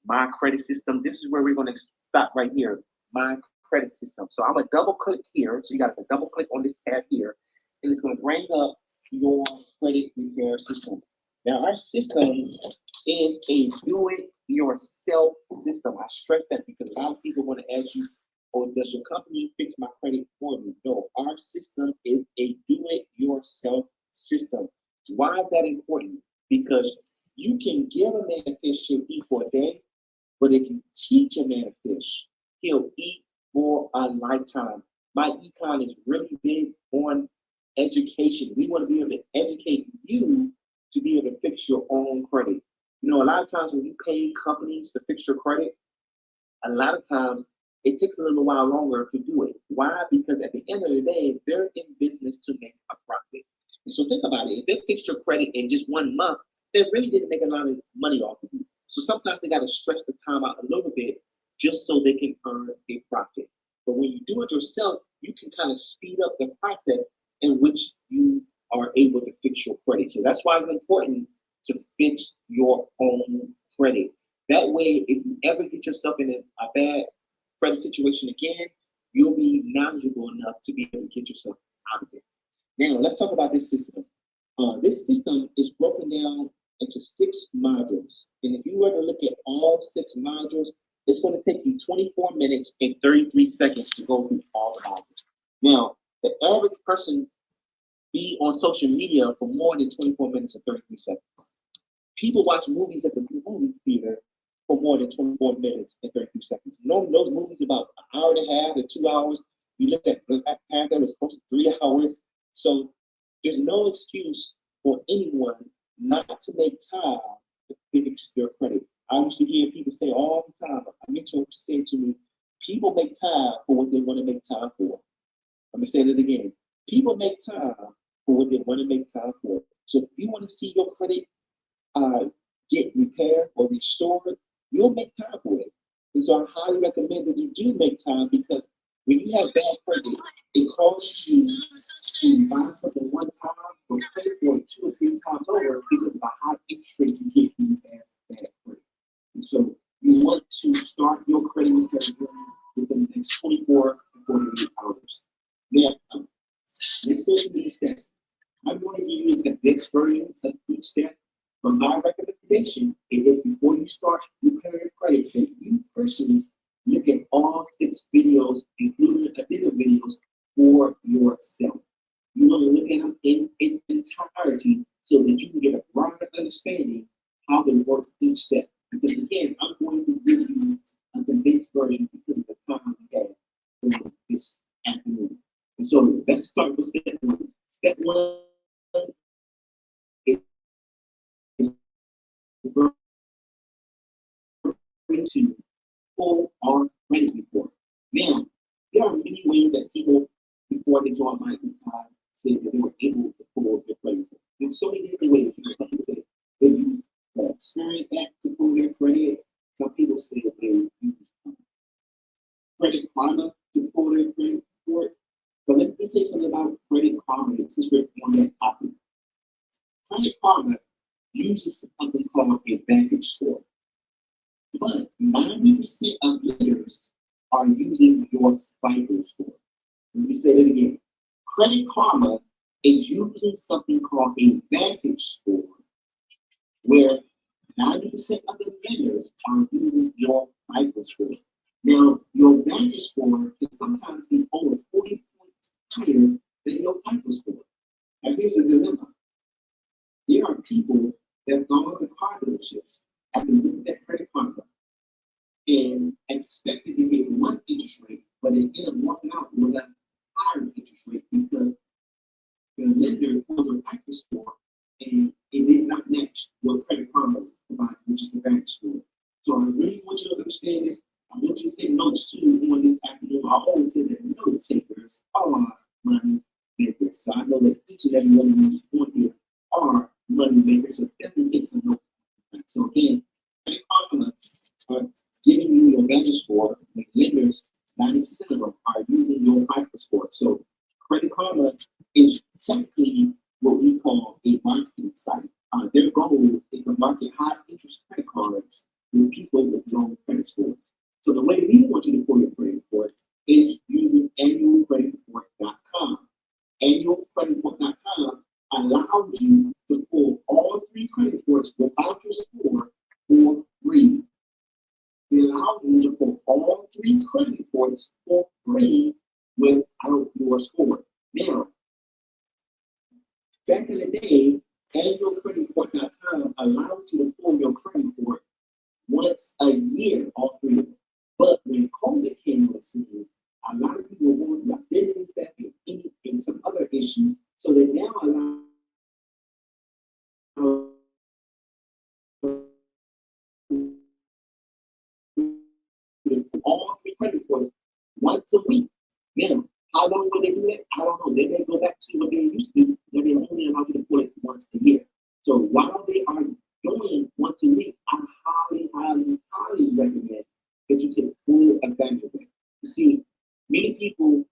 my credit system. This is where we're going to stop right here. My credit system. So I'm going to double click here. So you got to double click on this tab here, and it's going to bring up your credit repair system. Now, our system is a do-it-yourself system. I stress that because a lot of people want to ask you, "Oh, does your company fix my credit for me?" No, our system is a do-it-yourself system. Why is that important? Because you can give a man a fish, he'll eat for a day, but if you teach a man a fish, he'll eat for a lifetime. My econ is really big on education. We want to be able to educate you to be able to fix your own credit. You know, a lot of times when you pay companies to fix your credit, a lot of times it takes a little while longer to do it. Why? Because at the end of the day, they're in business to make a profit. And so think about it. If they fixed your credit in just 1 month, they really didn't make a lot of money off of you. So sometimes they got to stretch the time out a little bit just so they can earn a profit. But when you do it yourself, you can kind of speed up the process in which you are able to fix your credit. So that's why it's important to fix your own credit. That way, if you ever get yourself in a bad credit situation again, you'll be knowledgeable enough to be able to get yourself out of it. Now, let's talk about this system. This system is broken down into 6 modules. And if you were to look at all 6 modules, it's going to take you 24 minutes and 33 seconds to go through all the modules. Now, the average person be on social media for more than 24 minutes and 33 seconds. People watch movies at the movie theater for more than 24 minutes and 33 seconds. You know, those movies about an hour and a half to 2 hours. You look at Black Panther, it's supposed to 3 hours. So there's no excuse for anyone not to make time to fix their credit. I used to hear people say all the time, I mentioned saying to me, people make time for what they want to make time for. I'm going to say that again. People make time for what they want to make time for. So if you want to see your credit get repaired or restored, you'll make time for it. And so I highly recommend that you do make time because when you have bad credit, it costs you to buy something one time or pay for it 2 or 3 times over because of the high interest rate you get when you have bad credit. And so you want to start your credit repair within the next 24 to 48 hours. Now, let's go through these steps. I'm going to give you the next version of each step. But my recommendation is before you start repairing your credit, that you personally look at all 6 videos, including additional videos, for yourself. You want to look at them in its entirety so that you can get a broader understanding how to work each step. Because again, I'm going to give you a condensed version because of the time we have for this afternoon. And so let's start with step 1. Step 1 is to pull our credit report. Now, there are many ways that people, before they join my time, said that they were able to pull their credit report. There's so many different ways. They use the Experian app to pull their credit. Some people say that they use Credit Karma to pull their credit report. But let me tell you something about Credit Karma since we're on that topic. Credit Karma uses something called a Vantage score. But 90% of lenders are using your FICO score. Let me say that again. Credit Karma is using something called a Vantage score, where 90% of the lenders are using your FICO score. Now, your Vantage score can sometimes be over 40 points higher than your FICO score. And here's the dilemma. There are people that go to car dealerships after looking at Credit Karma and expected to get one interest rate, but they end up walking out with a higher interest rate because the lender was a FICO score and it did not match what Credit Karma provided, which is the Vantage score. So I really want you to understand this. I want you to take notes too on this afternoon. I always say that note takers are money makers. So I know that each and every one of you on here are money makers. So definitely take some notes. So again, Credit Karma are giving you your Vantage score. The lenders, 90% of them are using your FICO score. So Credit Karma is technically what we call a marketing site. Their goal is to market high interest credit cards with people with low credit scores. So the way we want you to pull your credit report is using annualcreditreport.com. Annualcreditreport.com allows you to pull all 3 credit reports without your score for free. It allows you to pull all 3 credit reports for free without your score. Now, back in the day, annualcreditreport.com allowed you to pull your credit report once a year, all 3 of them. But when COVID came on the scene, a lot of people were worried about identity theft and some other issues, so they now allow all 3 credit reports once a week. Now, how long will they do that? I don't know. They may go back to what they used to do, when they only allow you to pull it once a year. So while they are doing once a week, I highly recommend that you take full advantage of it. You see, many people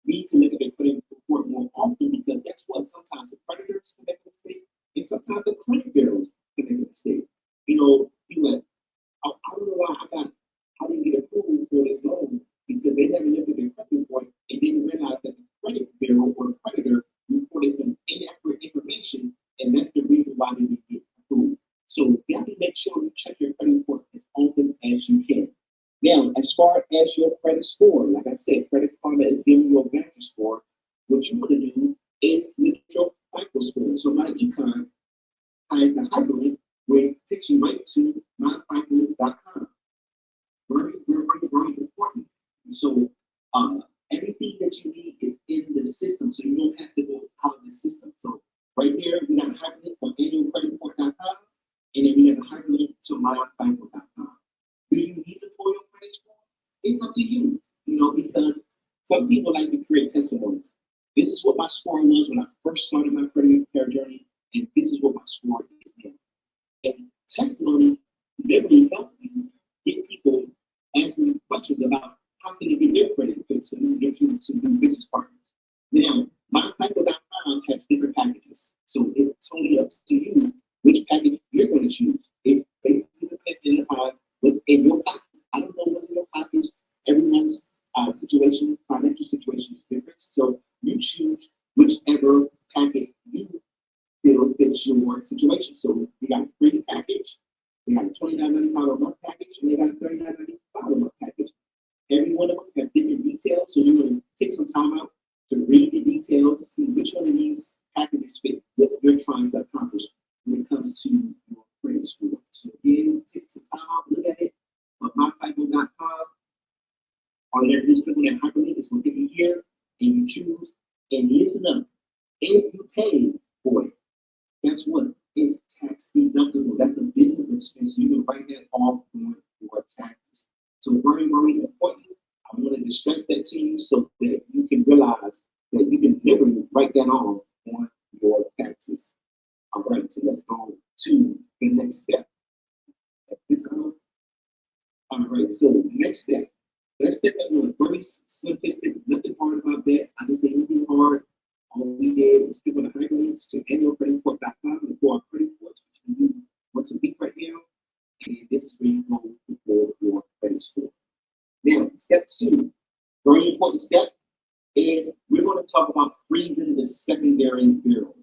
need to look at their credit report more often because guess what? Sometimes the creditors can make a mistake, and sometimes the credit bureaus can make a mistake. You know, you like, I don't know why I didn't get approved for this loan because they never looked at their credit report and didn't realize that the credit bureau or the creditor reported some inaccurate information, and that's the reason why they didn't get approved. So you have to make sure you check your credit report as often as you can. Now, as far as your credit score, like I said, Credit Karma is giving you a Vantage score. What you want to do is look at your FICO score. So my econ has a hyperlink where it takes you right to myfico.com. Very important. So everything that you need is in the system, so you don't have to go out of the system. So right here, we got a hyperlink from annualcreditreport.com, and then we have a hyperlink to myfico.com. Do you need to pull your credit score? It's up to you, you know, because some people like to create testimonies. This is what my score was when I first started my credit repair journey, and this is what my score is now. And testimonies literally help you get people asking you questions about how can they get their credit fixed and get you some new business partners. Now, myfico.com has different packages, so it's totally up to you which package you're going to choose. It's basically dependent upon what's in your pocket. I don't know what's in your pockets. Everyone's situation, financial situation is different. So you choose whichever package you feel fits your situation. So we got a free package, we got a $29.95 a month package, and they got a $39.95 a month package. Every one of them have different details. So you're going to take some time out to read the details to see which one of these packages fit what you're trying to accomplish when it comes to your credit score. So again, take some time out, look at it on myfico.com. All you have to do is click on that hyperlink. It's going to take you here, and you choose. And listen up. If you pay for it, guess what? It's tax deductible. That's a business expense. You can write that off on your taxes. So very important. I wanted to stress that to you so that you can realize that you can literally write that off on your taxes. All right, so let's go to the next step. All right, so next step. Let's step that was very simplistic, nothing hard about that. I didn't say anything hard. All we did was click on the hyperlinks to annualcreditreport.com and pull our credit reports, which we do once a week right now. And this is where you go for your credit score. Now, step 2, very important step, is we're going to talk about freezing the secondary bureaus.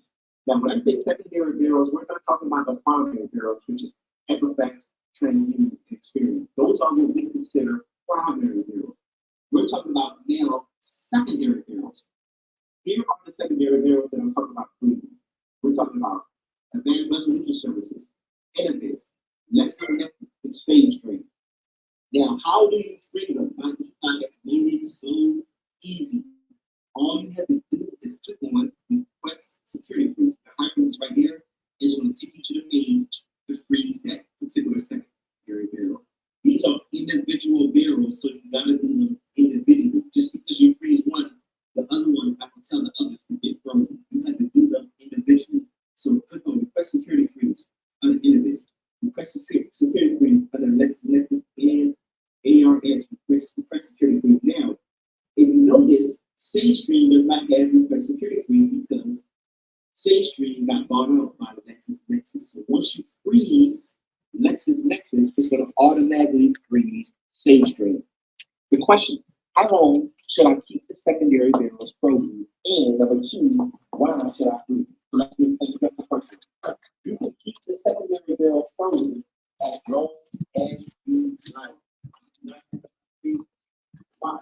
Now, when I say secondary bureaus, we're not talking about the primary bureaus, which is Equifax, TransUnion, and Experian. Those are what we consider primary bureaus. We're talking about now secondary bureaus. Here are the secondary bureaus that I'm talking about freezing. We're talking about Advanced Resolution Services, Innovis, LexisNexis, and SageStream. Now, how do you freeze them? How do you find that made it so easy? All you have to do is click on Request Security Freeze. The hyperlinks right here is going to take you to the page to freeze that particular secondary bureau. These are individual bureaus, so you gotta do them individually. Just because you freeze one, the other one, I can tell the others to get frozen. You have to do them individually. So click on Request Security Freeze under Innovis. Request Security Freeze under LexisNexis and ARS. Request Security Freeze. Now, if you notice, SageStream does not have Request Security Freeze because SageStream got bought out by LexisNexis. So once you freeze LexisNexis, it's going to question, how long should I keep the secondary bills frozen? And number two, why should I freeze? So that's the first one. You can keep the secondary bill frozen as long as you like. Why?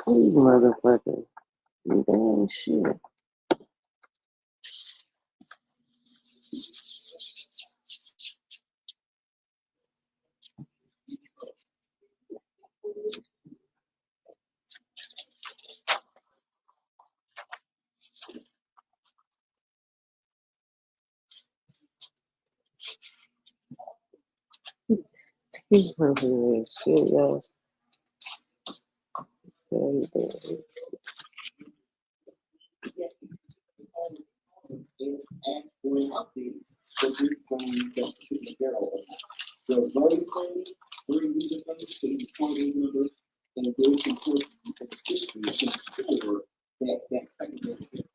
These motherfuckers. You damn shit. These motherfuckers shit, yo. Is ask for an update for this phone that shouldn't get over. The very phone, very user numbers, so you call those numbers and those important to the system to ensure that secondary bill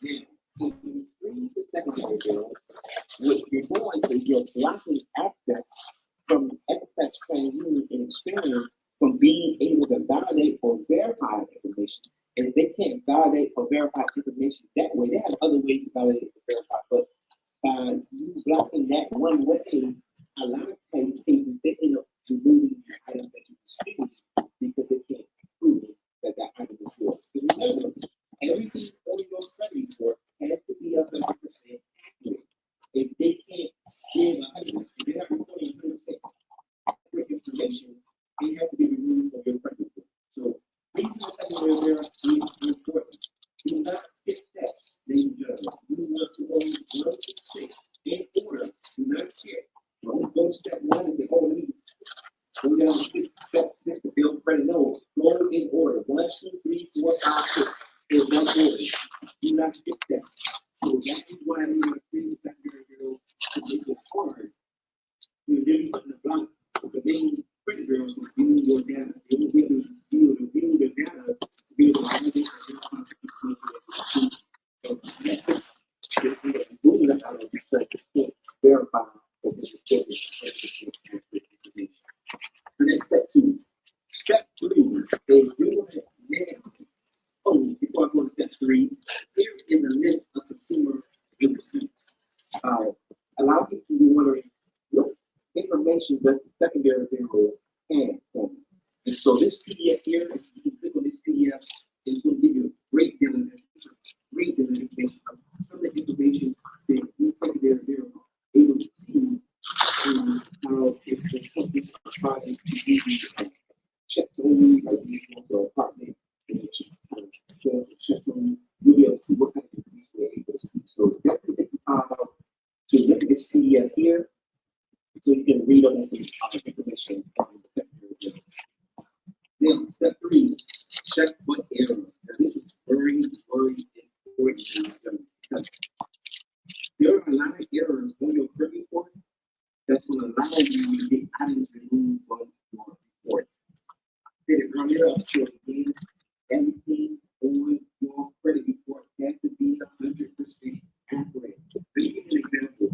Now, if you freeze the secondary bill, what you're doing is you're blocking access from Equifax TransUnion and Experian from being able to validate or verify information. And if they can't validate or verify information that way, they have other ways to validate or verify. But by you blocking that one way, a lot of cases they end up removing the item that you dispute because they can't prove that that item is yours. Because remember, everything on your credit report has to be 100% accurate. If they can't give 100%, if they're not reporting 100% accurate information, they have to be removed from your credit report. So, reason the secondary bill is important. Do not skip steps, ladies and gentlemen. You want to go 1 to 6 in order. Do not skip. Don't go to step 1 and say, oh, let me go down to step 6 to build credit. No, go in order. 1, 2, 3, 4, 5, 6. In one order. Do not skip steps. So that is why we want to bring the secondary bill to make it hard. You're really putting the block. The main credit bureaus will view your data. They will be able to view your data to be able to manage and verify that this is information. The next step 2. Step 3 is real now. Oh, before I go to step 3, here is a list of consumer receipts. Allow people to be wondering what information does the secondary bill have for me. And so this PDF here, if you can click on this PDF, it's going to give you a great deal of information of some of the information that these secondary bills are able to see and how if the companies are trying to give you checks on you, like you want your apartment, and checks on you, you'll be able to see what kind of information they're able to see. So definitely take the time out to look at this PDF here so you can read up on some information from the secondary bill. Now, step 3, check for errors. Now, this is very, very important. There are a lot of errors on your credit report that's going to allow you to get items removed from your report. Did it run it up to again? Everything on your credit report has to be 100% accurate. Let me give you an example.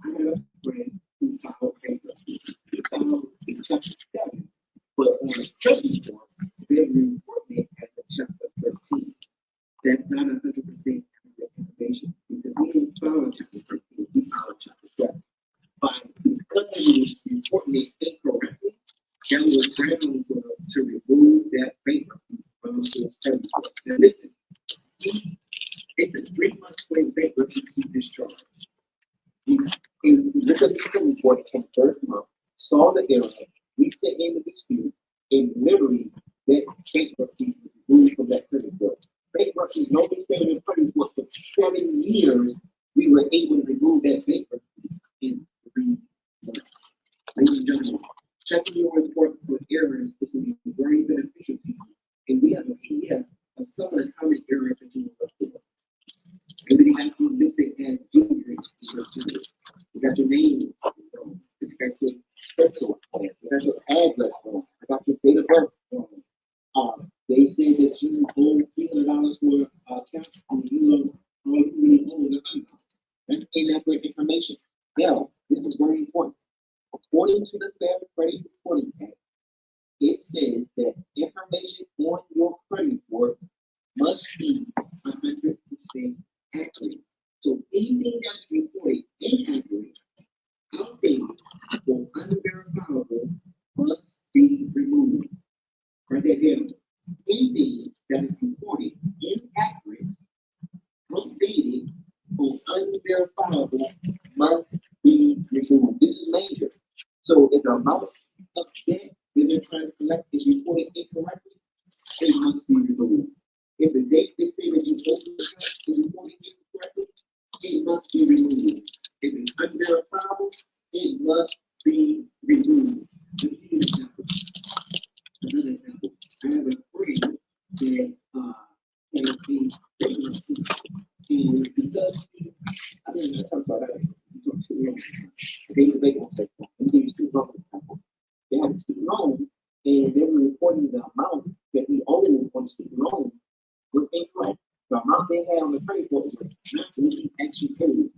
I have a friend who filed bankruptcy. He filed in chapter 7, but on a credit report, they report it as a chapter 13. That's not 100% accurate information. follow chapter 13, we follow chapter 7. But because we reporting it incorrectly, that was ground to remove that bankruptcy from his credit report. Now listen, it's a 3-month straight bankruptcy to discharge. And look at the credit report from the first month, saw the error, we sent in the dispute, and literally that bankruptcy was removed from that credit report. Bankruptcy, nobody stayed in the credit report for 7 years. We were able to remove that bankruptcy in 3 months. Ladies and gentlemen, checking your report for errors is going to be very beneficial to you. And we have a PDF of some of the common errors that you will look for. And then you have to list it as junior. You got your name, you got your pencil plan, you got your address wrong, you got your date of birth wrong. They say that you owe $300 for account, and you owe all you really owe is $100. That's inaccurate information. Now, this is very important. According to the Fair Credit Reporting Act, it says that information on your credit report must be 100% accurate. So anything that's reported inaccurate, outdated, or unverifiable must be removed. Write that down. Anything that is reported inaccurate, outdated, or unverifiable must be removed. This is major. So if the amount of debt that they're trying to collect is reported incorrectly, it must be removed. If the date they say that you owe the account is reported incorrectly, it must be removed. If it's unverifiable, it must be removed. Let me give you an example. Another example. I have a friend that has been bankruptcy, and because I didn't talk about that. They were bankruptcy. And they used to run the They had a student loan, and they were reporting the amount that he owed on the student loan was incorrect. The amount they had on the credit report was not what he actually paid.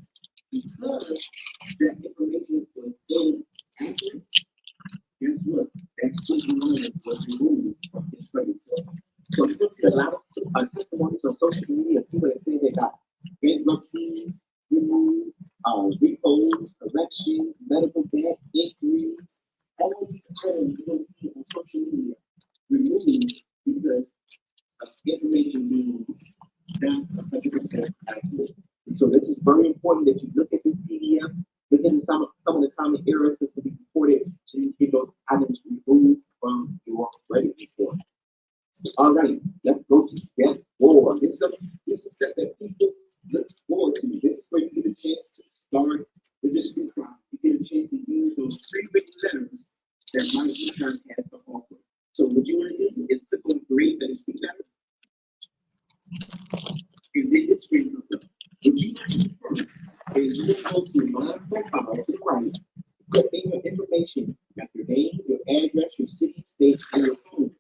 Because that information was inaccurate, guess what? That student loan was removed from his credit report. So you can see a lot of testimonies on social media of people that say they got bankruptcies removed, repos, corrections, medical debt, injuries, all of these items you're going to see on social media removed because of information being not 100% accurate. And so this is very important that you look at this PDF, look at some of the common errors that will be reported so you can get those items removed from your credit report. All right, let's go to step 4. This is a step that people look forward to. This is where you get a chance to start the dispute process. You get a chance to use those 3 written letters that my intern has to offer. So what you want to do is click on create the dispute letter. And then this screen comes up. What you want to do first is you go to my profile to the right, put in your information, like your name, your address, your city, state, and your phone.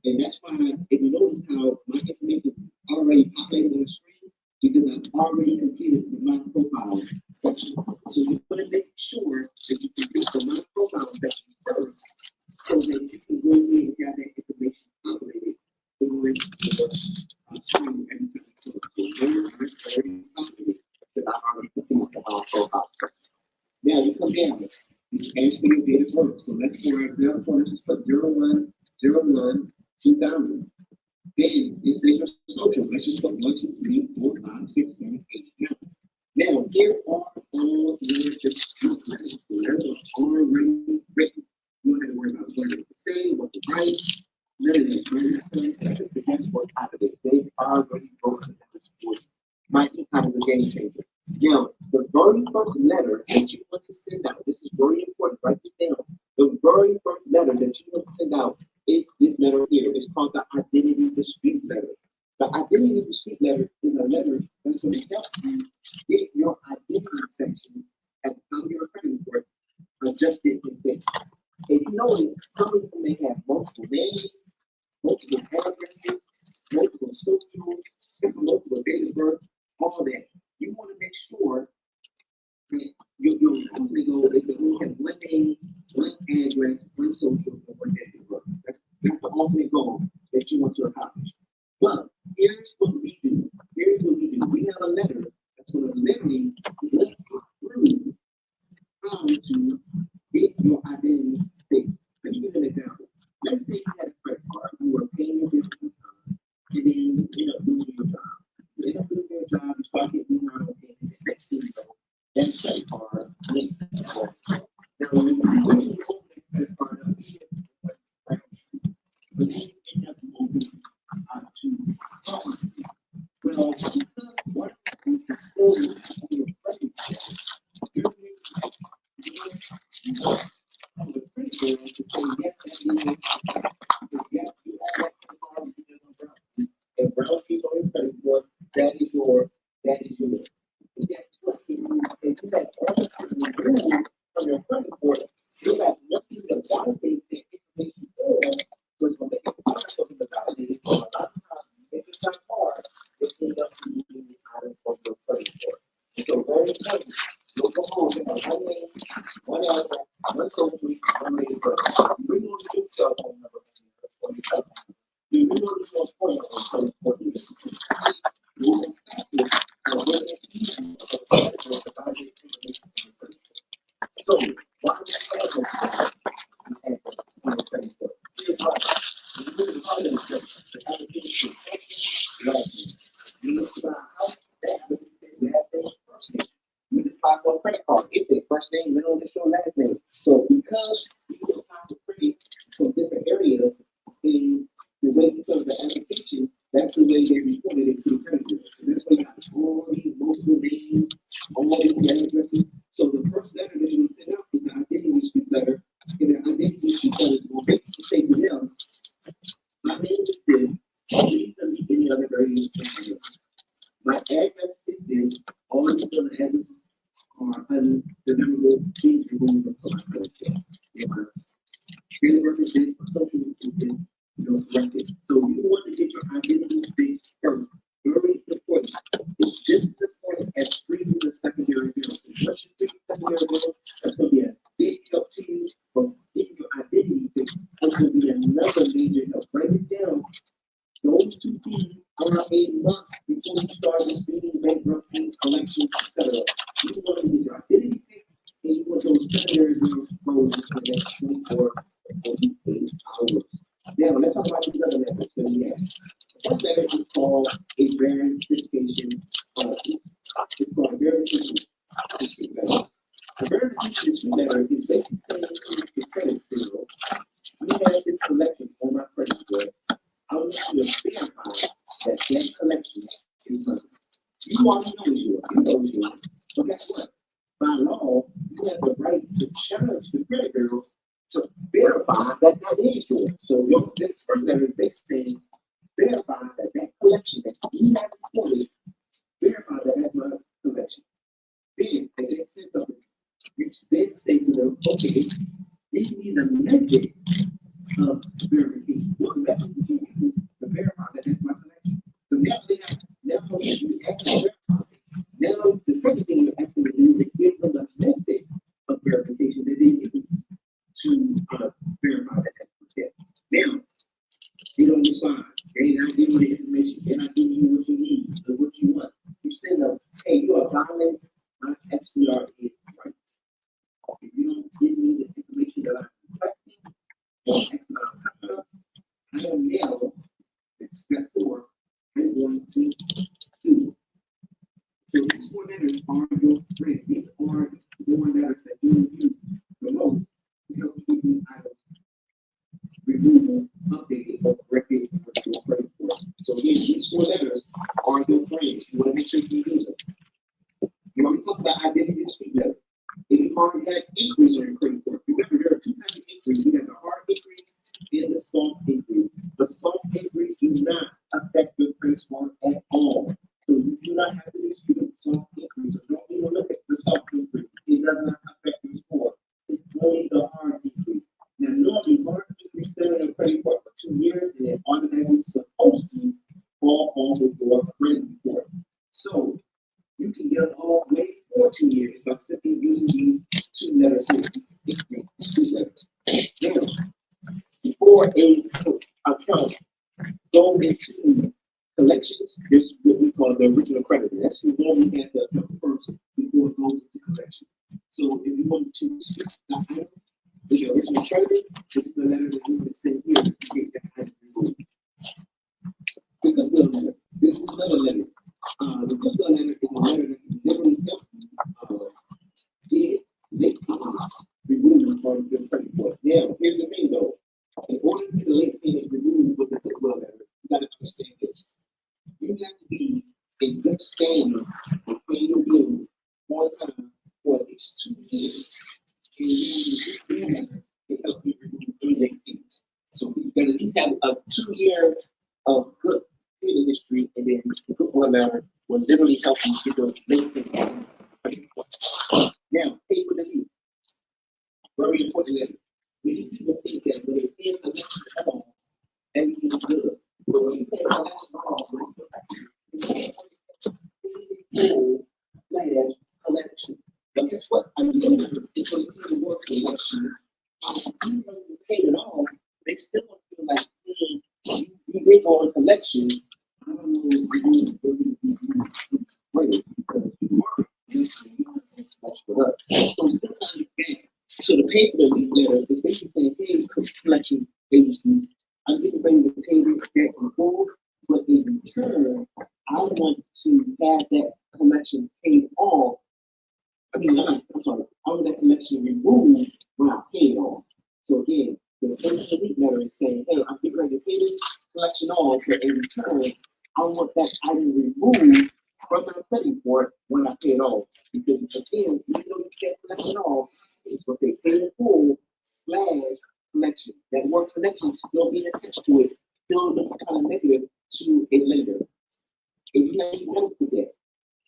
And that's why if you notice how my information is already populated on the screen, because I've already completed the my profile section. So you want to make sure that you complete the my profile section first, so that you can go in and have that information populated over the screen every time. So there it's already populated, because I've already completed the my profile section. Now you come down, you ask for your date of birth. So let's say right now, so let's just put 01/01/2000. Then it says your social. Let's just put 1, 2, 3, 4, 5, 6, 7, 8, 9. Now here are all your dispute letters. The letters are already written. You don't have to worry about what to say, what to write. None of that. The next one out of it. They've already broken the letters for you. My e-com is a game changer. Now, the very first letter that you want to send out, this is very important, write it down. The very first letter that you want to send out is this letter here. It's called the identity dispute letter. The identity dispute letter is a letter that's going to help you get your identity section at the time of your credit report adjusted and fixed. If you notice, some people may have multiple names, multiple addresses, multiple socials, multiple date of birth, all that. You want to make sure that your company goal is to only have one name, one address, one social, and one date of birth. That's the ultimate goal that you want to accomplish. But here's what we do. We have a letter that's going to literally Well, because one thing is still on your credit score, on the credit bureau to say yes, that is, yes, you have that credit card, you get no brown. And brown sheets on your credit score, that is yours. And guess what? If you have everything removed from your credit report, you have nothing to validate that information on, so it's going to make it hard for you to validate it. So a lot of times, if it's not hard, it ends up being the item from your credit report. And so very important, look for home, one name, one address, one social, one rated person. You don't use your cell phone number on your cell phone. You don't use your point on credit report either. You will practice for what it is to validate information from your credit report. So, why do you have those address on your credit report? Here's why. You look at the credit report, the application is last name. You look at the house, that last name, first name. You just apply for a credit card. It's their first name, middle initial, last name. So because people apply for credit from different areas, in the way you fill the application, that's the way they reported it to the credit bureau. So that's why you got all these multiple names, all these addresses. So the first letter that you send out is the identity street letter, and the identity street letter is going to basically say to them, my name is this, please send me any other variation. My address is this, all these other addresses are undeniable, please remove them from my credit report. Field work is this, social is this, correct it. So you want to get your identity fixed first. Very important. It's just as important as freezing the secondary bill. Once you fix the secondary bill, that's going to be a big help to you for getting your identity fixed. That's going to be another major help. Write it down. Those two things are a must before you start receiving bankruptcy, collections, etc. You want to get your identity fixed, and you want those secondary bills closed for the next 24 or 48 hours. Now, let's talk about these other methods that we have. The first method is called a verification policy. It's called a verification method. The verification method is basically saying to the credit bureau, we have this collection on my credit score. I want you to verify that that collection is done. You already know it's yours. You know it's yours. But guess what? By law, you have the right to challenge the credit bureau to verify that that is yours. So your this first letter is basically saying, verify that that collection that you have reported, verify that that's my collection. Then they then say something. You then say to them, okay, give me the method of verification. What method did you use to verify that that's my collection? So now they have now you actually verify. Now the second thing you ask them to do is give them the method of verification that they use to verify that that's correct. Now, they don't respond. They're not giving you the information. They're not giving you what you need or what you want. You send them, hey, you are violating my FCRA rights. If you don't give me the information that I'm requesting, I am now, step 4, I'm going to do. So these 4 letters are your friends. These are the 4 letters that you use the most to help you do items removal, updated, or corrected with your credit score. So again, these 4 letters are your friends. You want to make sure you use them. You want to talk about identity street letter. If you already have inquiries on your credit score, remember there are 2 types of inquiries. You have the hard inquiry and the soft inquiry. The soft inquiry do not affect your credit score at all. So you do not have to dispute soft inquiries. So don't even look at the soft inquiry. It does not affect your score. It's only the hard inquiry. Now, normally, hard inquiries stay on your credit report for 2 years, and they're automatically supposed to fall off of your credit report. So you can get them all way for 2 years by simply using these 2 letters here. 2 letters. Now, before a account goes into collections, this is what we call the original creditor. That's who normally has the account first before it goes into collections. So if you want to switch the item with your original creditor, this is the letter that you can send here to get that item removed. The goodwill letter. This is another letter. The goodwill letter is a letter that can literally help you get late payments removed from your credit report. Now, here's the thing though. In order to get the late payment removed with the goodwill letter, you got to understand this. You have to be in good standing and pay your bill on time for at least 2 years. And then it helps you remove any late fees. So you gotta at least have a 2 year of good payment history, and then the good one letter will literally help you get those late fees. Now, pay for the lead. Very important letter. Many people think that when they pay the next call, everything is good. But when you pay the next call, slash collection. But guess what? I mean, it's going to see the word collection. Even when you pay it all, they still don't feel like, you bring on collection. I don't know if you really because you much for us. So still understand. So the pay for the lead letter is basically saying, hey, collection agency, I'm getting ready to pay this debt in full, but in return, I want to have that collection paid off. I'm sorry, I want that collection removed when I pay it off. So again, the pay for the lead letter is saying, hey, I'm getting ready to pay this collection off, but in return, I want that item removed from my credit report when I pay it off. Because again, even though you get collection off, it's what they pay in full / collection. That word collection still being attached to it still looks kind of negative to a lender. If you have any medical debt,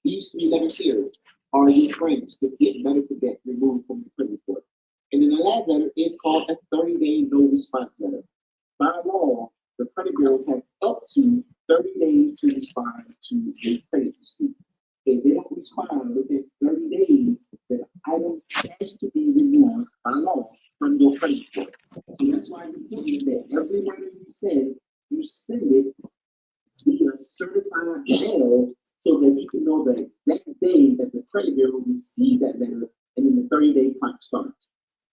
these 3 letters here are your friends to get medical debt removed from your credit report. And then the last letter is called a 30-day no response letter. By law, the credit bureaus have up to 30 days to respond to a credit dispute. If they don't respond within 30 days, the item has to be removed by law from your credit report. So that's why you're putting that every letter you send it via certified mail so that you can know the exact day that the credit bureau received that letter and then the 30-day clock starts.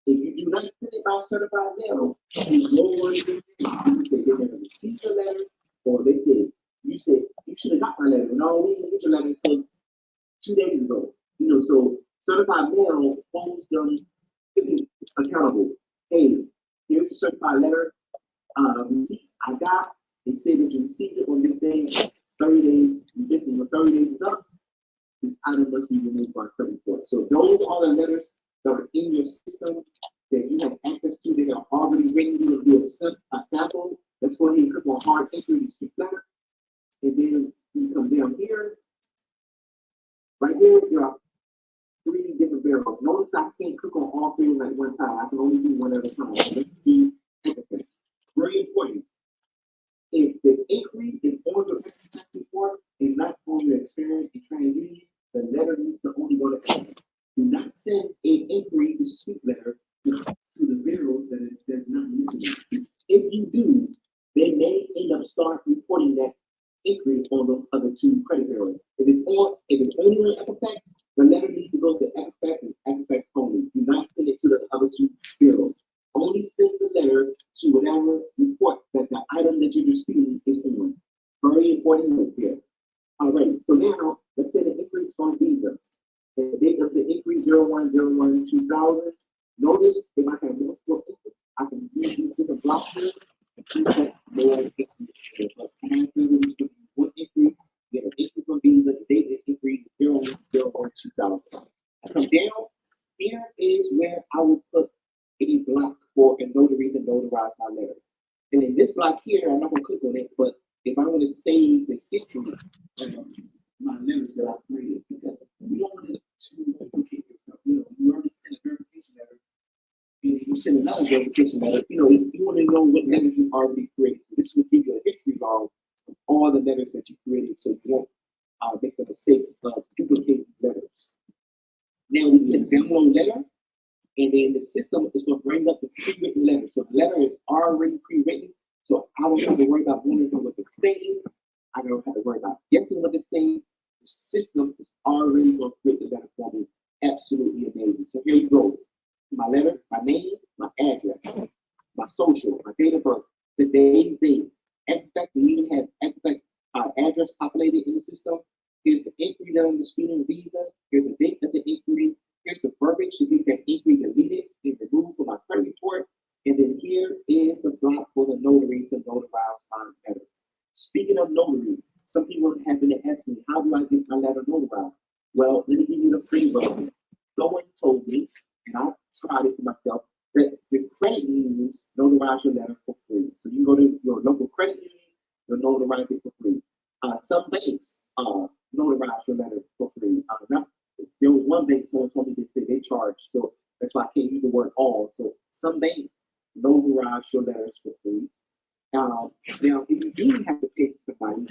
If you do not send it by certified mail, there's no worries. You say they never received your letter, or they said, you said, you should have got my letter. No, we didn't get your letter until 2 days ago. So certified mail holds them accountable. Hey, here's a certified letter. Receipt I got. It said that you received it on this day. 30 days. This is when 30 days is up. This item must be removed by credit report. So those are the letters that are in your system that you have access to. They are already written. You will do a sample. Let's go ahead and click on hard entry to speak letter. And then you come down here. Right here, there are 3 different barrels. Notice I can't click on all 3 at one time. I can only do one at a time. Let's be everything. Very important. If the inquiry is on your exercise report and not on your experience in training, the letter needs to only go to expert. Do not send an inquiry dispute letter to the bureau that is not listening. If you do, they may end up start reporting that inquiry on those other 2 credit bureaus. If it's only on Equifax, the letter needs to go to Equifax and Equifax only. Do not send it to the other 2 bureaus. Only send the letter to whatever report that the item that you're disputing is on. Very important note here. All right, so now let's say the inquiry is on Visa. The date of the inquiry 01/01/2000. Notice if I can multiple inquiries, I can use these different blocks here to check more inquiries. But one inquiry, get an inquiry from Visa, the date of the inquiry is 01/01/2000. I come down, here is where I will put a block for a notary to notarize my letter. And in this block here, I'm not going to click on it, but if I want to save the history of my letters that I've created, because you don't want to duplicate yourself. You already sent a verification letter, and you send another verification letter. You want to know what letters you already created. So this will give you a history log of all the letters that you created, so you won't make the mistake of duplicating letters. Now we can download letter. And then the system is going to bring up the pre-written letter. So the letter is already pre-written. So I don't have to worry about wondering what it's saying. I don't have to worry about guessing what it's saying. The system is already going to create the letter for me. Absolutely amazing. So here you go. My letter, my name, my address, my social, my date of birth, today's date. Equifax, we even have Equifax address populated in the system. Here's the inquiry that I'm disputing Visa. Here's the date of the inquiry. Here's the verbiage to get that inquiry deleted and removed from my credit report. And then here is the block for the notary to notarize my letter. Speaking of notary, some people have been asking me, how do I get my letter notarized? Well, let me give you the free version. Someone told me, and I tried it for myself, that the credit unions notarize your letter for free. So you go to your local credit union, you'll notarize it for free. Some banks notarize your letter for free. There was one bank someone told me they said they charge, so that's why I can't use the word all. So some banks notarize your letters for free. Now, if you do have to pay somebody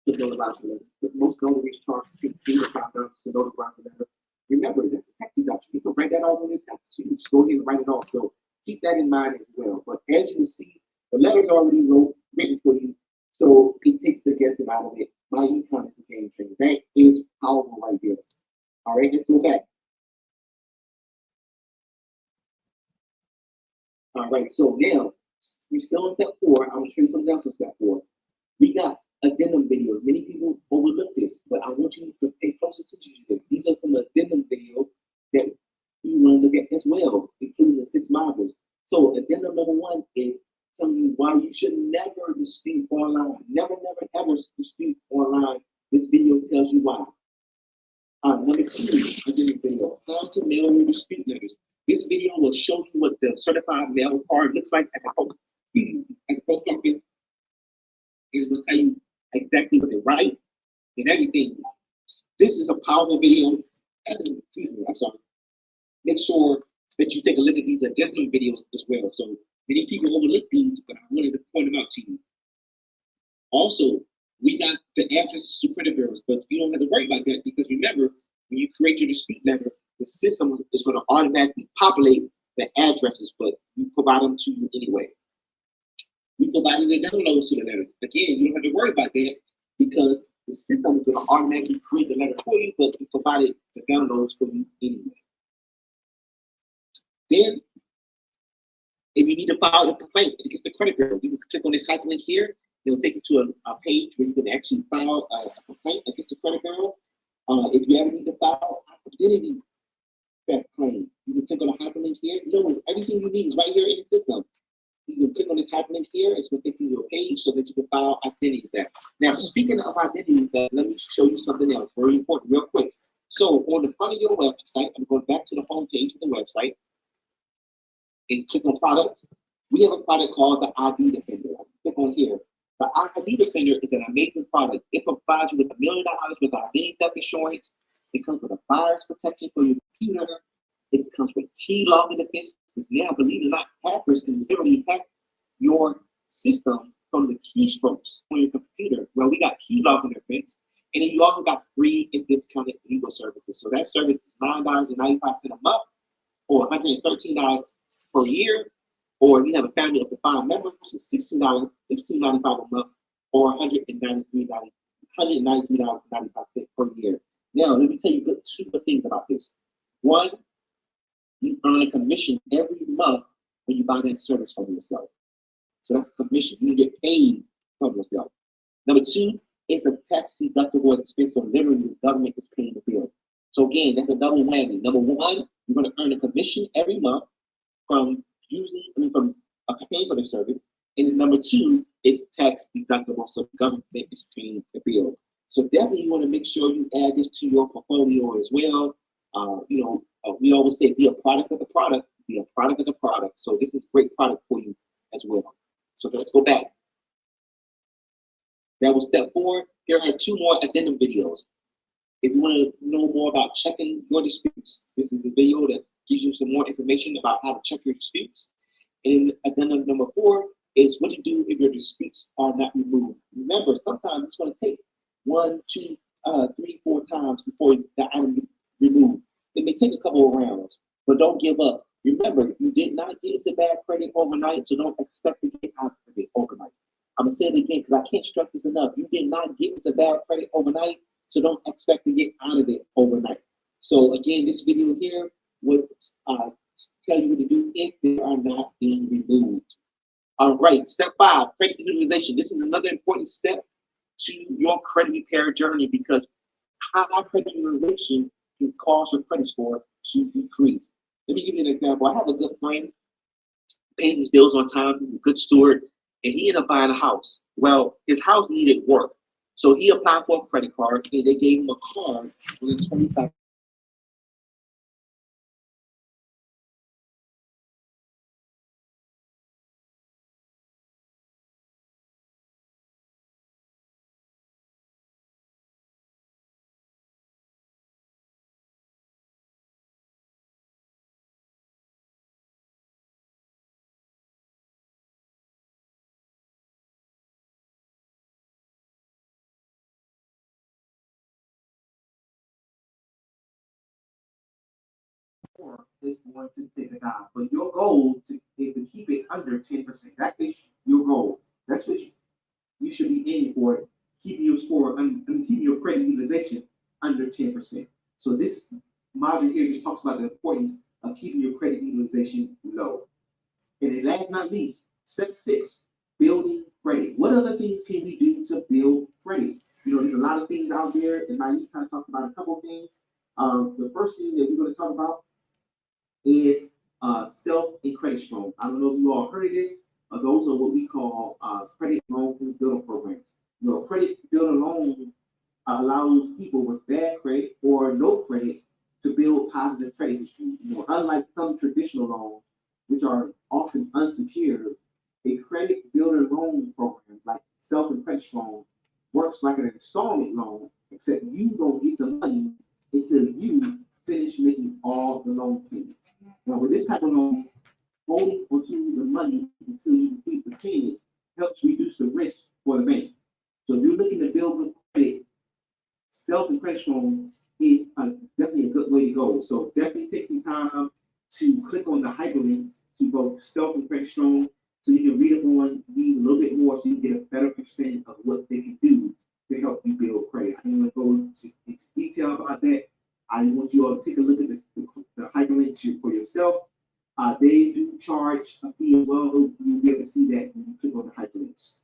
to notarize your letter, most notaries charge $15 to $5 to notarize the letter. Remember, that's a tax deduction. You can write that off on your tax. You can just go ahead and write it off. So keep that in mind as well. But as you can see, the letter's already written for you, so it takes the guessing out of it. My income is a game changer. That is powerful right there. All right, let's go back. All right, so now we're still on step 4. I'm gonna show you something else on step 4. We got addendum videos. Many people overlook this, but I want you to pay close attention to this. These are some addendum videos that you want to look at as well, including the 6 modules. So addendum number 1 is telling you why you should never dispute online. Never, never, ever dispute online. This video tells you why. Number 2, addendum video, how to mail your dispute letters. This video will show you what the certified mail card looks like at the post office. It will tell you exactly what they write and everything. This is a powerful video. Excuse me, I'm sorry. Make sure that you take a look at these addendum videos as well. So many people overlook these, but I wanted to point them out to you. Also, we got the addresses to credit bureaus, but you don't have to worry about that because remember, when you create your dispute letter, the system is going to automatically populate the addresses, but we provide them to you anyway. We provided the downloads to the letters. Again, you don't have to worry about that because the system is going to automatically create the letter for you, but we provided the downloads for you anyway. Then, if you need to file a complaint against the credit bureau, you can click on this hyperlink here. It'll take you to a page where you can actually file a complaint against the credit bureau. If you ever need to file identity theft claim, you can click on the hyperlink here. You know, everything you need is right here in the system. You can click on this hyperlink here. It's going to take you to a page so that you can file identity theft. Now, speaking of identity theft, let me show you something else very important, real quick. So, on the front of your website, I'm going back to the home page of the website and click on products. We have a product called the ID Defender. Click on here. The ID Defender is an amazing product. It provides you with $1 million with identity theft insurance. It comes with a virus protection for your computer. It comes with key logging defense. Because now, believe it or not, hackers can literally hack your system from the keystrokes on your computer. Well, we got key logging defense, and then you also got free and discounted legal services. So that service is $9.95 a month, or $113 per year. Or if you have a family of 5 members, it's $16.95 a month, or $193.95 per year. Now, let me tell you 2 good things about this. One, you earn a commission every month when you buy that service from yourself. So that's a commission. You get paid from yourself. Number 2, it's a tax deductible expense, so literally the government is paying the bill. So again, that's a double whammy. Number 1, you're going to earn a commission every month from paying for the service. And then number 2, it's tax deductible, so the government is paying the bill. So definitely you want to make sure you add this to your portfolio as well. We always say be a product of the product, be a product of the product. So this is a great product for you as well. So let's go back. That was step 4. Here are 2 more addendum videos. If you want to know more about checking your disputes, this is a video that gives you some more information about how to check your disputes. And addendum number 4 is what to do if your disputes are not removed. Remember, sometimes it's going to take 1, 2, 3, 4 times before the item is removed. It may take a couple of rounds, but don't give up. Remember, you did not get into bad credit overnight, so don't expect to get out of it overnight. I'm going to say it again because I can't stress this enough. You did not get into bad credit overnight, so don't expect to get out of it overnight. So again, this video here would tell you what to do if they are not being removed. All right, step 5, credit utilization. This is another important step to your credit repair journey because high credit utilization can cause your credit score to decrease. Let me give you an example. I have a good friend, paid his bills on time, he's a good steward, and he ended up buying a house. Well, his house needed work. So he applied for a credit card, and they gave him a card with 25. Is going to take it down. But your goal is to keep it under 10%. That is your goal. That's what you should be aiming for. Keeping your score, keeping your credit utilization under 10%. So this module here just talks about the importance of keeping your credit utilization low. And then last but not least, step 6, building credit. What other things can we do to build credit? You know, there's a lot of things out there, and I kind of talked about a couple of things. The first thing that we're going to talk about is self and credit strong. I don't know if you all heard of this. Those are what we call credit loan builder programs. You know, credit builder loan allows people with bad credit or no credit to build positive credit history. You know, unlike some traditional loans, which are often unsecured, a credit builder loan program like self and credit strong works like an installment loan, except you don't get the money until you finish making all the loan payments. Now, with this type of loan, holding onto the money until you complete the payments helps reduce the risk for the bank. So if you're looking to build good credit, self and credit loan is definitely a good way to go. So definitely take some time to click on the hyperlinks to go self and credit strong so you can read up on these a little bit more so you can get a better understanding of what they can do to help you build credit. I didn't want to go into detail about that. I want you all to take a look at the hyperlink for yourself. They do charge a fee as well. You'll be able to see that when you click on the hyperlinks.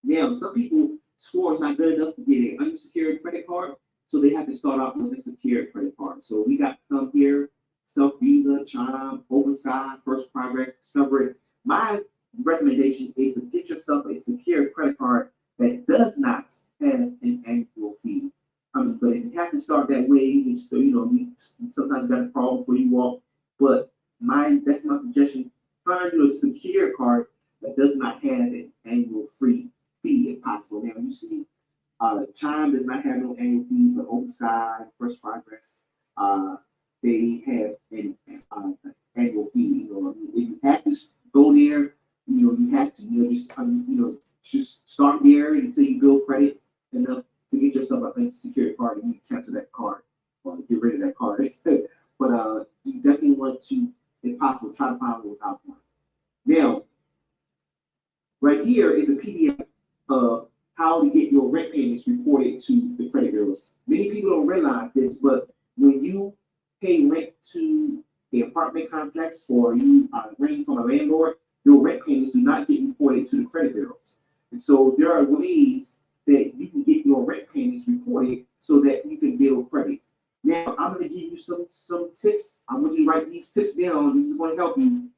Now, some people score is not good enough to get an unsecured credit card, so they have to start off with a secured credit card. So we got some here: Self Visa, Chime, OpenSky, First Progress, Discover. My recommendation is to get yourself a secured credit card that does not have an annual fee. But if you have to start that way, you still, you sometimes got a problem before you walk. But that's my suggestion. Find you a secure card that does not have an annual fee if possible. Now you see, Chime does not have no annual fee, but OpenSky, First Progress, they have an annual fee. You know, if you have to go there, you have to, just start there until you build credit enough to get yourself a secured card and you can cancel that card or get rid of that card. But you definitely want to, if possible, try to find one without one. Now, right here is a PDF of how to get your rent payments reported to the credit bureaus. Many people don't realize this, but when you pay rent to the apartment complex or you are renting from a landlord, your rent payments do not get reported to the credit bureaus. And so there are ways that you can get your rent payments reported so that you can build credit. Now, I'm going to give you some tips. I want you to write these tips down. This is going to help you.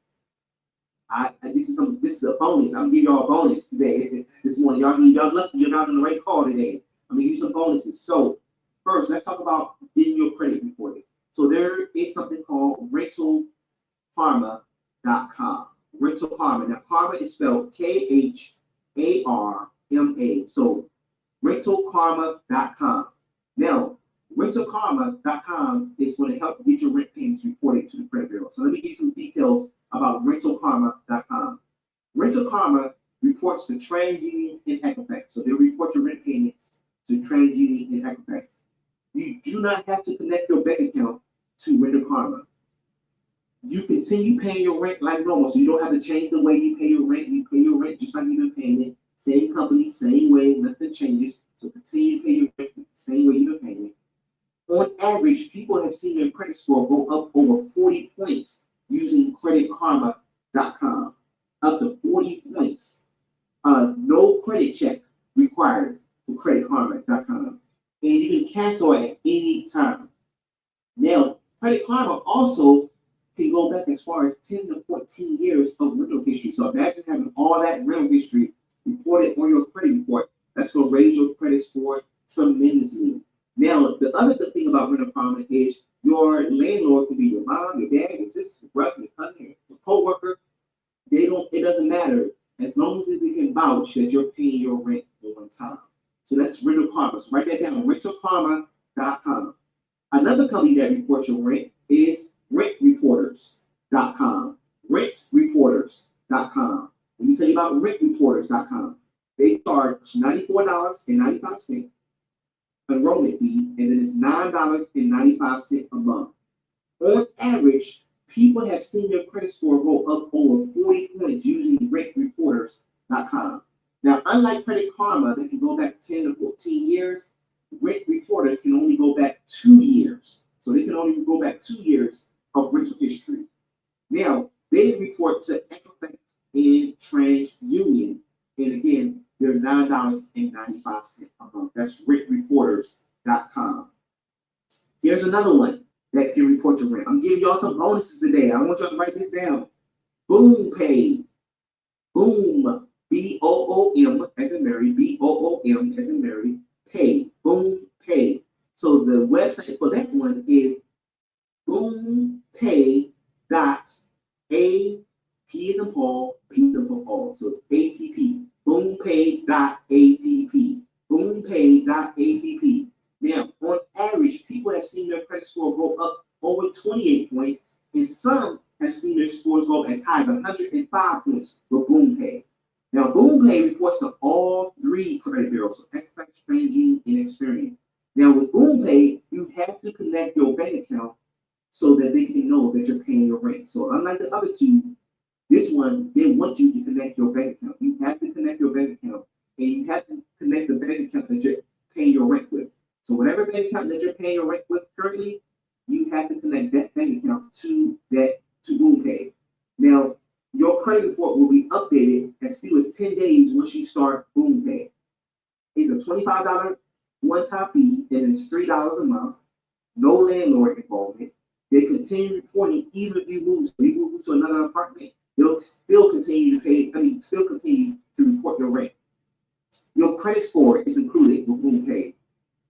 This is a bonus. I'm gonna give y'all a bonus today. This morning, y'all lucky you're not on the right call today. I'm gonna give you some bonuses. So first, let's talk about getting your credit reported. So there is something called RentalKarma.com. RentalKarma. Now, Karma is spelled KHARMA. So RentalKarma.com. Now, RentalKarma.com is going to help get your rent payments reported to the credit bureau. So let me give you some details about RentalKarma.com. Rental Karma reports to TransUnion and Equifax. So they report your rent payments to TransUnion and Equifax. You do not have to connect your bank account to Rental Karma. You continue paying your rent like normal, so you don't have to change the way you pay your rent. You pay your rent just like you've been paying it. Same company, same way, nothing changes. So continue to pay your rent the same way you've been paying it. On average, people have seen their credit score go up over 40 points using creditkarma.com, up to 40 points. No credit check required for creditkarma.com. And you can cancel at any time. Now, Credit Karma also can go back as far as 10 to 14 years of rental history. So imagine having all that rental history reported on your credit report. That's going to raise your credit score tremendously. Now, the other good thing about Rent a Karma is your landlord can be your mom, your dad, your sister, your brother, your cousin, your coworker. It doesn't matter as long as they can vouch that you're paying your rent on time. So that's Rental Karma. So write that down, rentalkarma.com. Another company that reports your rent is rentreporters.com. Rentreporters.com. Let me tell you about rentreporters.com. They charge $94.95 enrollment fee, and then it's $9.95 a month. On average, people have seen their credit score go up over 40 points using rentreporters.com. Now, unlike Credit Karma that can go back 10 to 14 years, Rent Reporters can only go back 2 years. So they can only go back 2 years of rental history. Now, they report to Equifax and TransUnion. And again, they're $9.95 a month. That's rentreporters.com. Here's another one that can report your rent. I'm giving y'all some bonuses today. I want y'all to write this down. BoomPay. Boom. B-O-O-M as in Mary. B-O-O-M as in Mary. Pay. BoomPay. So the website for that one is boompay.a. P is in Paul. P is in Paul. So A-P-P. BoomPay.app. BoomPay.app. Now, on average, people have seen their credit score go up over 28 points, and some have seen their scores go as high as 105 points with BoomPay. Now, BoomPay reports to all 3 credit bureaus, so Equifax, TransUnion, and Experian. Now, with BoomPay, you have to connect your bank account so that they can know that you're paying your rent. So, unlike the other 2, this one, they want you to connect your bank account. You have to connect your bank account, and you have to connect the bank account that you're paying your rent with. So whatever bank account that you're paying your rent with currently, you have to connect that bank account to BoomPay. Now, your credit report will be updated as few as 10 days once you start BoomPay. It's a $25 one-time fee, and it's $3 a month. No landlord involvement. They continue reporting even if you move. So you move to another apartment, they'll still continue to pay. Still continue to report your rent. Your credit score is included with BoomPay.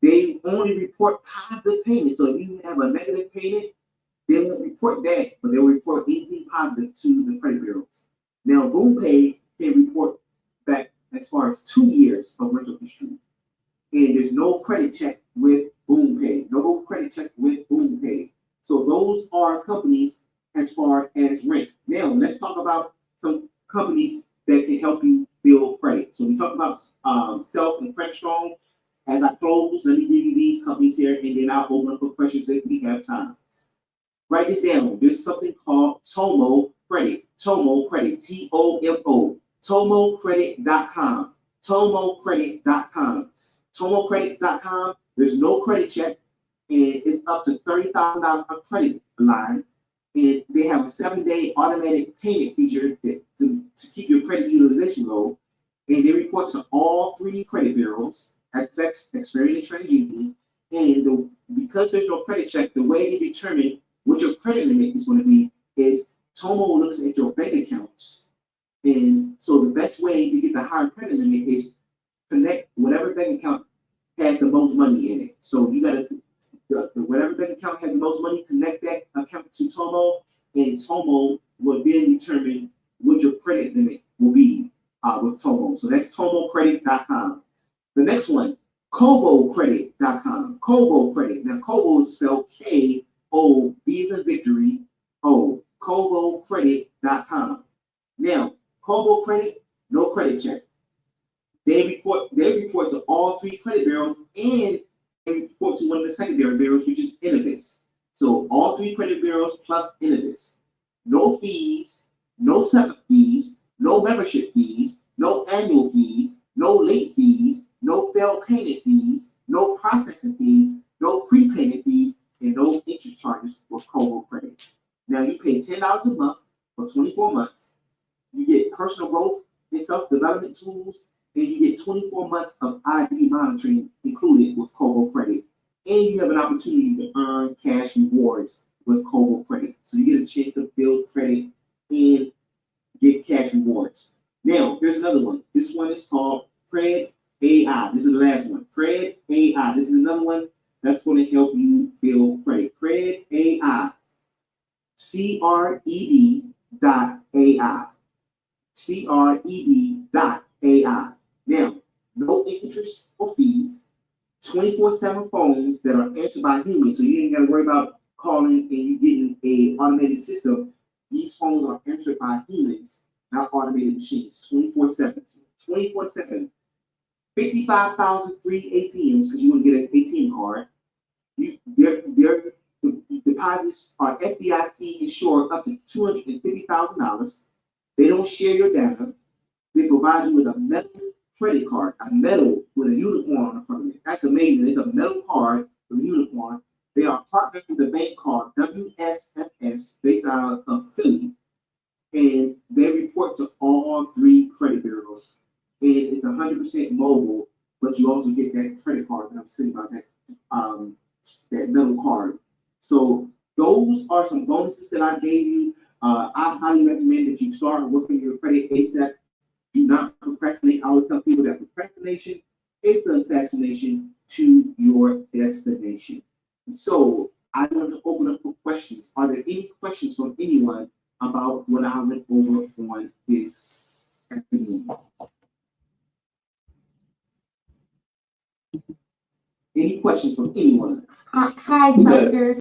They only report positive payments. So if you have a negative payment, they won't report that, but they'll report anything positive to the credit bureaus. Now, BoomPay can report back as far as 2 years of rental history. And there's no credit check with BoomPay. No credit check with BoomPay. So those are companies as far as rent. Now, let's talk about some companies that can help you build credit. So we talked about Self and Credit Strong. As I close, let me give you these companies here, and then I'll open up for questions if we have time. Write this down. There's something called Tomo Credit. Tomo Credit. T-O-M-O. TomoCredit.com. TomoCredit.com. TomoCredit.com. There's no credit check, and it's up to $30,000 credit line. And they have a 7-day automatic payment feature to keep your credit utilization low. And they report to all 3 credit bureaus, Equifax, Experian, and TransUnion. And because there's no credit check, the way they determine what your credit limit is going to be is Tomo looks at your bank accounts. And so the best way to get the higher credit limit is connect whatever bank account has the most money in it. So you got to, whatever bank account has the most money, connect that account to Tomo, and Tomo will then determine what your credit limit will be with Tomo. So that's TomoCredit.com. The next one, KoboCredit.com. Kobo Credit. Now, Kobo is spelled K-O, B as in victory, O. KoboCredit.com. Now, Kobo Credit, no credit check. They report to all 3 credit bureaus, and they report to one of the secondary bureaus, which is Innovis. So all 3 credit bureaus plus Innovis. No fees, no setup fees, no membership fees, no annual fees, no late fees, no failed payment fees, no processing fees, no prepayment fees, and no interest charges with Kobo Credit. Now you pay $10 a month for 24 months. You get personal growth and self-development tools, and you get 24 months of ID monitoring included with Kobo Credit. And you have an opportunity to earn cash rewards with Kobo Credit. So you get a chance to build credit and get cash rewards. Now, here's another one. This one is called Cred AI. This is the last one. Cred AI. This is another one that's going to help you build credit. Cred AI. CRED.ai. CRED.ai. Now, no interest or fees. 24/7 phones that are answered by humans, so you ain't got to worry about calling and you getting a automated system. These phones are answered by humans, not automated machines. 24/7. 24/7. 55,000 free ATMs because you wouldn't get an ATM card. Their deposits are FDIC insured up to $250,000. They don't share your data. They provide you with a metal credit card, a metal with a unicorn on the front of it. That's amazing. It's a metal card with a unicorn. They are partnered with a bank called WSFS based out of Philly, and they report to all 3 credit bureaus. And it's 100% mobile, but you also get that credit card that I'm saying about that metal card. So those are some bonuses that I gave you. I highly recommend that you start working your credit ASAP. Do not procrastinate. I always tell people that procrastination is the assassination to your destination. So I want to open up for questions. Are there any questions from anyone about what I went over on this afternoon? Any questions from anyone? Hi, Tucker.